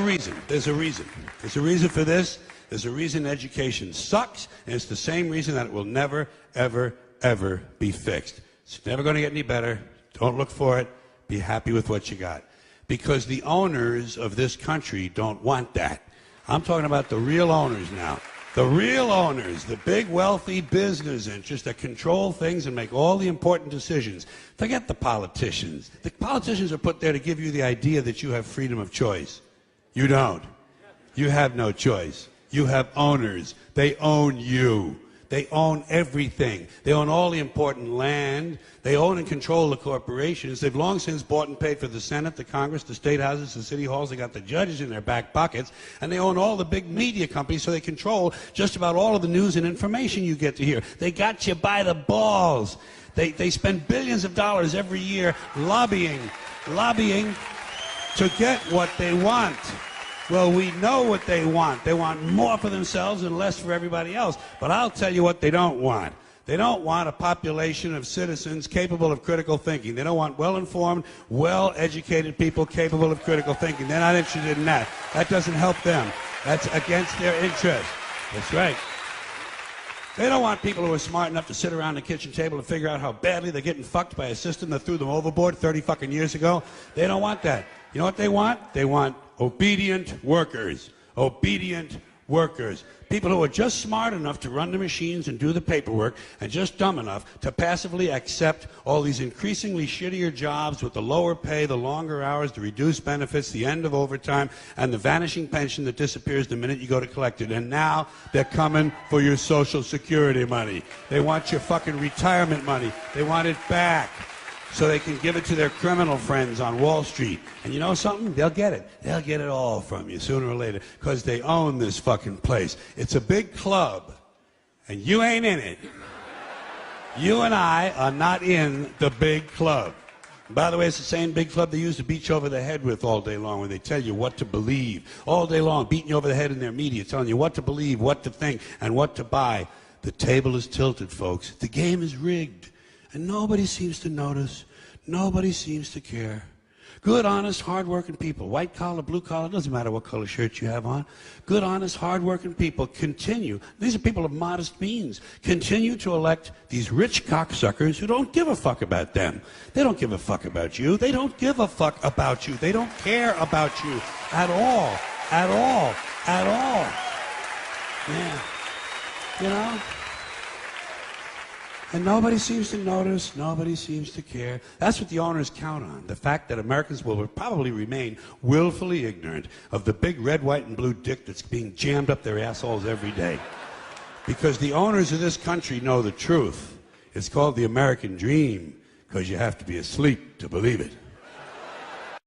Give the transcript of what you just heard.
reason. There's a reason. There's a reason for this. There's a reason education sucks, and it's the same reason that it will never, ever, ever be fixed. It's never going to get any better. Don't look for it. Be happy with what you got. Because the owners of this country don't want that. I'm talking about the real owners now. The real owners, the big wealthy business interests that control things and make all the important decisions. Forget the politicians. The politicians are put there to give you the idea that you have freedom of choice. You don't. You have no choice. You have owners. They own you. They own everything. They own all the important land. They own and control the corporations. They've long since bought and paid for the Senate, the Congress, the state houses, the city halls. They got the judges in their back pockets. And they own all the big media companies, so they control just about all of the news and information you get to hear. They got you by the balls. They spend billions of dollars every year lobbying to get what they want. Well, we know what they want. They want more for themselves and less for everybody else. But I'll tell you what they don't want. They don't want a population of citizens capable of critical thinking. They don't want well-informed, well-educated people capable of critical thinking. They're not interested in that. That doesn't help them. That's against their interest. That's right. They don't want people who are smart enough to sit around the kitchen table and figure out how badly they're getting fucked by a system that threw them overboard 30 fucking years ago. They don't want that. You know what they want? They want obedient workers. Obedient workers. People who are just smart enough to run the machines and do the paperwork and just dumb enough to passively accept all these increasingly shittier jobs with the lower pay, the longer hours, the reduced benefits, the end of overtime, and the vanishing pension that disappears the minute you go to collect it. And now they're coming for your Social Security money. They want your fucking retirement money. They want it back, so they can give it to their criminal friends on Wall Street. And you know something? They'll get it. They'll get it all from you sooner or later, because they own this fucking place. It's a big club, and you ain't in it. You and I are not in the big club. By the way, it's the same big club they used to beat you over the head with all day long, when they tell you what to believe. All day long, beating you over the head in their media, telling you what to believe, what to think, and what to buy. The table is tilted, folks. The game is rigged. And nobody seems to notice. Nobody seems to care. Good, honest, hard-working people, white collar, blue collar, doesn't matter what color shirt you have on. Good, honest, hard-working people continue. These are people of modest means. Continue to elect these rich cocksuckers who don't give a fuck about them. They don't give a fuck about you. They don't give a fuck about you. They don't care about you at all. At all. At all. Yeah. You know? And nobody seems to notice, nobody seems to care. That's what the owners count on, the fact that Americans will probably remain willfully ignorant of the big red, white, and blue dick that's being jammed up their assholes every day. Because the owners of this country know the truth. It's called the American dream, because you have to be asleep to believe it.